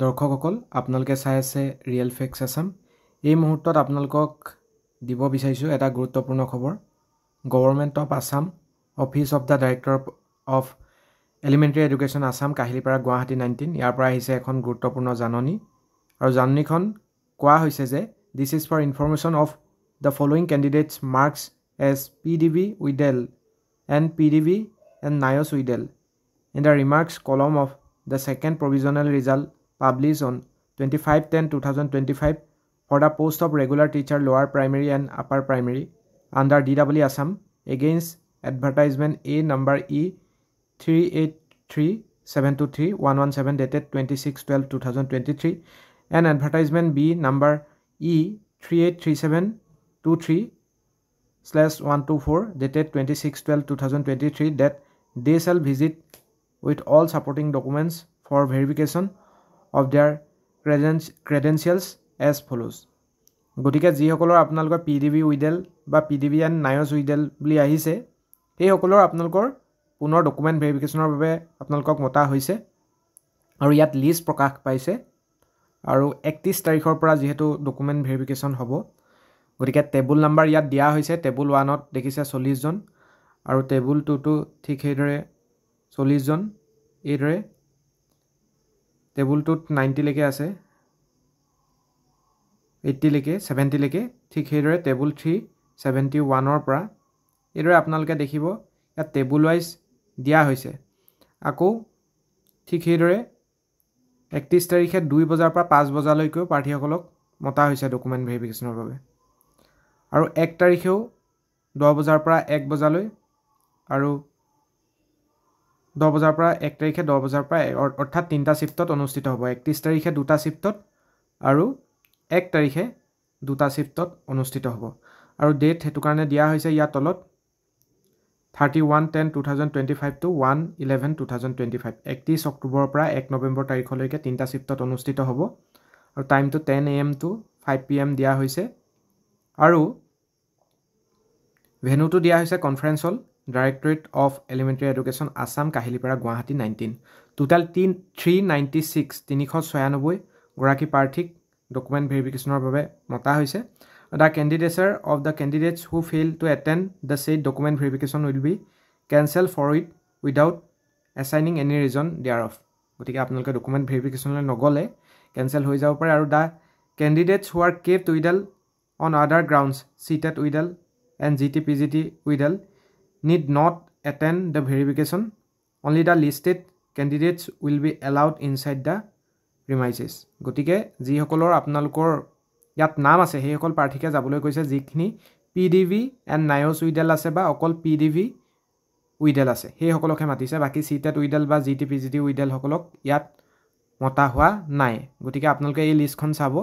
দৰ্শকসকল আপোনালোকে চাই আছে ৰিয়েল ফেক্টছ আছাম। এই মুহূৰ্তত আপোনালোকক দিব বিচাৰিছোঁ এটা গুৰুত্বপূৰ্ণ খবৰ। Government of Assam, office of the director of elementary education Assam, Kahilipara, Guwahati 19, ইয়াৰ পৰা আহিছে এখন গুৰুত্বপূৰ্ণ জাননী। আৰু জাননীখন কোৱা হৈছে যে this is for information of the following candidates marks as PDV withheld and PDV and নায়চ withheld in the remarks column of the second provisional result published on 25/10/2025 for the post of regular teacher lower primary and upper primary under DW Assam against advertisement A number E 383723-117 dated 26/12/2023 and advertisement B number E 383723/124 dated 26/12/2023 that they shall visit with all supporting documents for verification of their credentials as follows. গতিকে যিসকলৰ আপোনালোকৰ PDV উইডেল বা PDV and নায়চ উইডেল বুলি আহিছে সেইসকলৰ আপোনালোকৰ পুনৰ ডকুমেণ্ট ভেৰিফিকেশ্যনৰ বাবে আপোনালোকক মতা হৈছে আৰু ইয়াত লিষ্ট প্ৰকাশ পাইছে। আৰু 31 তাৰিখৰ পৰা যিহেতু ডকুমেণ্ট ভেৰিফিকেশ্যন হ'ব, গতিকে টেবুল নাম্বাৰ ইয়াত দিয়া হৈছে। টেবুল 1ত দেখিছে 40 জন আৰু টেবুল 2টো ঠিক সেইদৰে 40 জন। এইদৰে টেবুলটোত 90লৈকে আছে, 80লৈকে, 70লৈকে। ঠিক সেইদৰে টেবুল 3 71ৰ পৰা এইদৰে আপোনালোকে দেখিব ইয়াত টেবুল ৱাইজ দিয়া হৈছে। আকৌ ঠিক সেইদৰে 31 তাৰিখে 2 বজাৰ পৰা 5 বজালৈকেও প্ৰাৰ্থীসকলক মতা হৈছে ডকুমেণ্ট ভেৰিফিকেশ্যনৰ বাবে। আৰু 1 তাৰিখেও 10 বজাৰ পৰা 1 বজালৈ আৰু 10 বজাৰ পৰা 1 তাৰিখে 10 বজাৰ পৰা অৰ্থাৎ 3টা শ্বিফ্টত অনুষ্ঠিত হ'ব। 31 তাৰিখে 2টা শ্বিফ্টত আৰু 1 তাৰিখে 2টা শ্বিফ্টত অনুষ্ঠিত হ'ব। আৰু ডেট সেইটো কাৰণে দিয়া হৈছে ইয়াৰ তলত 31/10/2025 to 1/11/2025। 31 অক্টোবৰৰ পৰা 1 নৱেম্বৰ তাৰিখলৈকে 3টা শ্বিফ্টত অনুষ্ঠিত হ'ব। আৰু টাইমটো 10 AM to 5 PM দিয়া হৈছে। আৰু ভেনুটো দিয়া হৈছে conference hall, directorate of elementary education Assam, Kahilipara, Guwahati 19। Total 396 গৰাকী প্ৰাৰ্থীক ডকুমেণ্ট ভেৰিফিকেশ্যনৰ বাবে মতা হৈছে। দ্য কেণ্ডিডেটছৰ of the candidates who fail to attend the said document verification will be cancel for it without assigning any reason thereof. গতিকে আপোনালোকে document ভেৰিফিকেশ্যনলৈ নগ'লে কেঞ্চেল হৈ যাব পাৰে। আৰু the candidates who are kept withheld on other grounds cited withheld and GT/PGT withheld need not attend the verification. Only the listed candidates will be allowed inside the premises. গতিকে যিসকলৰ আপোনালোকৰ ইয়াত নাম আছে সেইসকল প্ৰাৰ্থীকে যাবলৈ কৈছে যিখিনি PDV এণ্ড নায়চ উইডেল আছে বা অকল PDV উইডেল আছে সেইসকলকহে মাতিছে। বাকী চিটেড উইডেল বা GT/PGT উইডেলসকলক ইয়াত মতা হোৱা নাই। গতিকে আপোনালোকে এই লিষ্টখন চাব।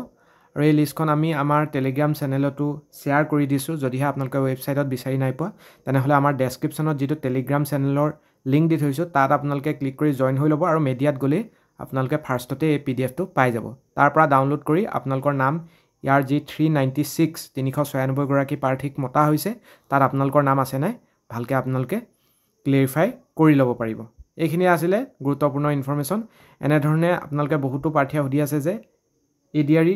আৰু এই লিষ্টখন আমি আমাৰ টেলিগ্ৰাম চেনেলতো শ্বেয়াৰ কৰি দিছোঁ। যদিহে আপোনালোকে ৱেবছাইটত বিচাৰি নাই পোৱা তেনেহ'লে আমাৰ ডেছক্ৰিপশ্যনত যিটো টেলিগ্ৰাম চেনেলৰ লিংক দি থৈছোঁ তাত আপোনালোকে ক্লিক কৰি জইন হৈ ল'ব। আৰু মেডিয়াত গ'লেই আপোনালোকে ফাৰ্ষ্টতে এই PDF টো পাই যাব। তাৰ পৰা ডাউনলোড কৰি আপোনালোকৰ নাম ইয়াৰ যি 396 গৰাকী প্ৰাৰ্থীক মতা হৈছে তাত আপোনালোকৰ নাম আছে নাই ভালকৈ আপোনালোকে ক্লেৰিফাই কৰি ল'ব পাৰিব। এইখিনিয়ে আছিলে গুৰুত্বপূৰ্ণ ইনফৰমেশ্যন। এনেধৰণে আপোনালোকে বহুতো প্ৰাৰ্থীয়ে সুধি আছে যে ADR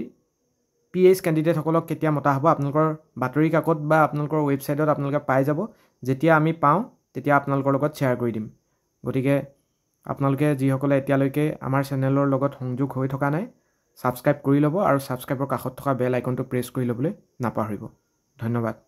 PH কেণ্ডিডেটসকলক কেতিয়া মতা হ'ব। আপোনালোকৰ বাতৰি কাকত বা আপোনালোকৰ ৱেবছাইটত আপোনালোকে পাই যাব। যেতিয়া আমি পাওঁ তেতিয়া আপোনালোকৰ লগত শ্বেয়াৰ কৰি দিম। গতিকে আপোনালোকে যিসকলে এতিয়ালৈকে আমাৰ চেনেলৰ লগত সংযোগ হৈ থকা নাই ছাবস্ক্ৰাইব কৰি ল'ব আৰু ছাবস্ক্ৰাইবৰ কাষত থকা বেল আইকনটো প্ৰেছ কৰি ল'বলৈ নাপাহৰিব। ধন্যবাদ।